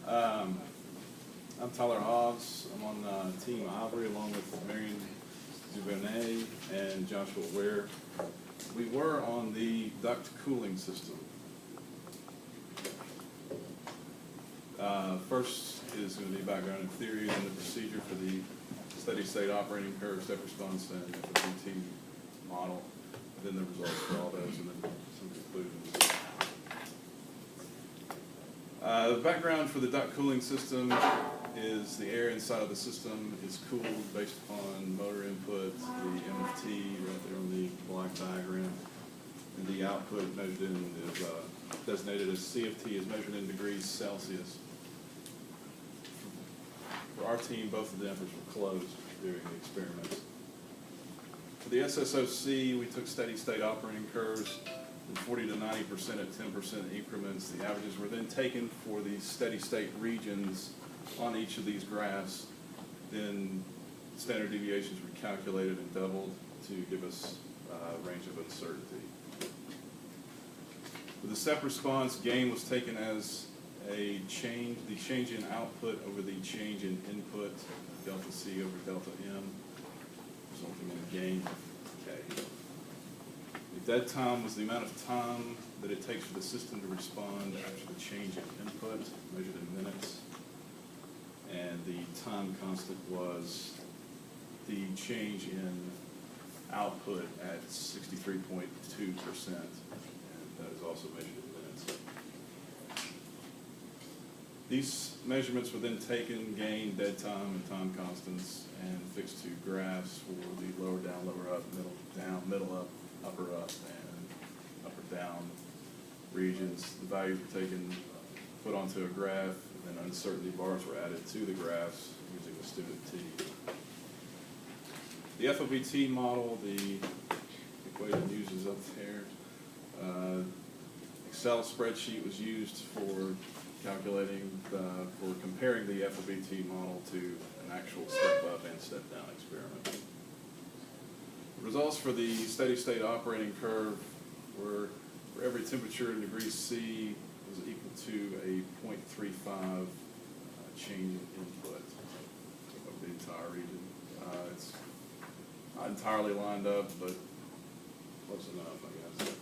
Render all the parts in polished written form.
I'm Tyler Hobbs. I'm on Team Ivory along with Marion Duvernay and Joshua Ware. We were on the duct cooling system. First is going to be background and theory and the procedure for the steady-state operating curve, step response, and FOPDT model, then the results for all those, and then some conclusions. The background for the duct cooling system is the air inside of the system is cooled based upon motor input, the MFT right there on the black diagram, and the output measured in is designated as CFT is measured in degrees Celsius. For our team, both of the dampers were closed during the experiments. For the SSOC, we took steady-state operating curves from 40 to 90% at 10% increments. The averages were then taken for the steady-state regions on each of these graphs. Then standard deviations were calculated and doubled to give us a range of uncertainty. For the step response, gain was taken as a change, the change in output over the change in input, delta C over delta M, resulting in a gain of K. The dead time was the amount of time that it takes for the system to respond after the change in input, measured in minutes. And the time constant was the change in output at 63.2%, and that is also measured in minutes. These measurements were then taken, gain, dead time, and time constants, and fixed to graphs for the lower down, lower up, middle down, middle up, upper up, and upper down regions. The values were taken, put onto a graph, and then uncertainty bars were added to the graphs using the student T. The FOPDT model, the equation uses up there. Excel spreadsheet was used for calculating, for comparing the FOPDT model to an actual step-up and step-down experiment. The results for the steady-state operating curve were for every temperature in degrees C was equal to a 0.35 change in input of the entire region. It's not entirely lined up, but close enough, I guess.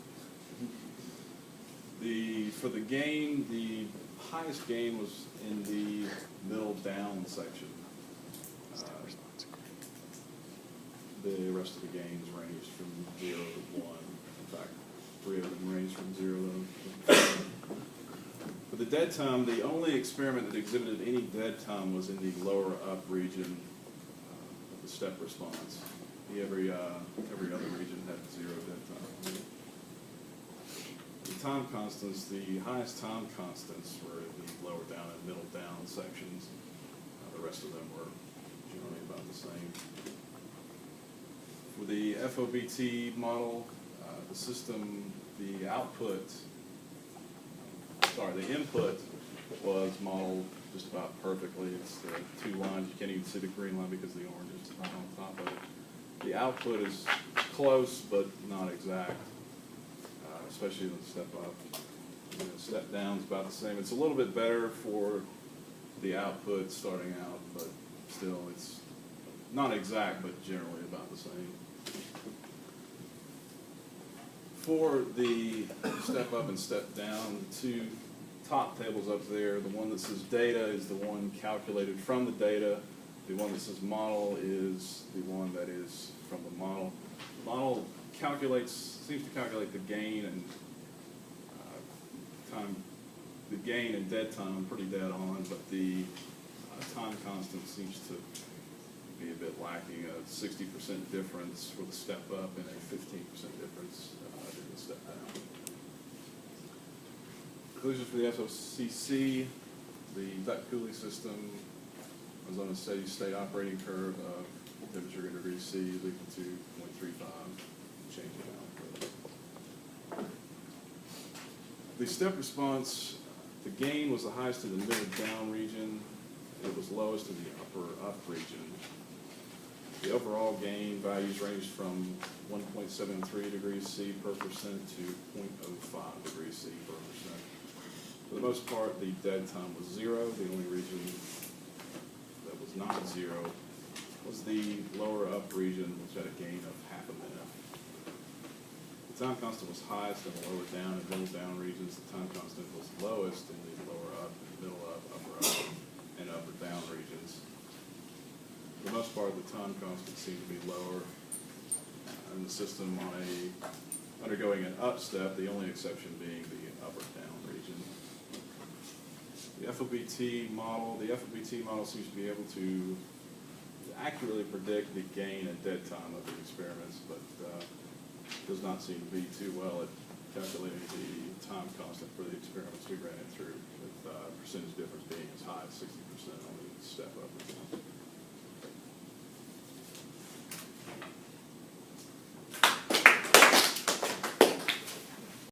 For the gain, the highest gain was in the middle down section. The rest of the gains ranged from 0 to 1. In fact, 3 of them ranged from 0 to 1. For the dead time, the only experiment that exhibited any dead time was in the lower up region of the step response. Every other region had 0 dead time. The time constants, the highest time constants were in the lower down and middle down sections. The rest of them were generally about the same. For the FOPDT model, the system, the input was modeled just about perfectly. It's the two lines. You can't even see the green line because the orange is on top of it. The output is close but not exact, especially in the step up. Step down is about the same. It's a little bit better for the output starting out, but still it's not exact, but generally about the same. For the step up and step down, the two top tables up there, the one that says data is the one calculated from the data. The one that says model is the one that is from the model. The model seems to calculate the gain and time, the gain and dead time pretty dead on, but the time constant seems to be a bit lacking. A 60% difference for the step up and a 15% difference in the step down. Conclusions for the SOCC: the duct cooling system was on a steady state operating curve of temperature in degrees C is equal to 0.35 change in output. The step response, the gain was the highest in the middle down region. It was lowest in the upper up region. The overall gain values ranged from 1.73 degrees C per percent to 0.05 degrees C per percent. For the most part, the dead time was 0. The only region that was not 0 was the lower up region, which had a gain of half a minute. The time constant was highest in the lower down and middle down regions. The time constant was lowest in the lower up, middle up, and upper down regions. For the most part, the time constant seemed to be lower in the system undergoing an up step, the only exception being the upper down region. The FOPDT model seems to be able to accurately predict the gain and dead time of the experiments, but does not seem to be too well at calculating the time constant for the experiments we ran it through, with percentage difference being as high as 60% on the step up.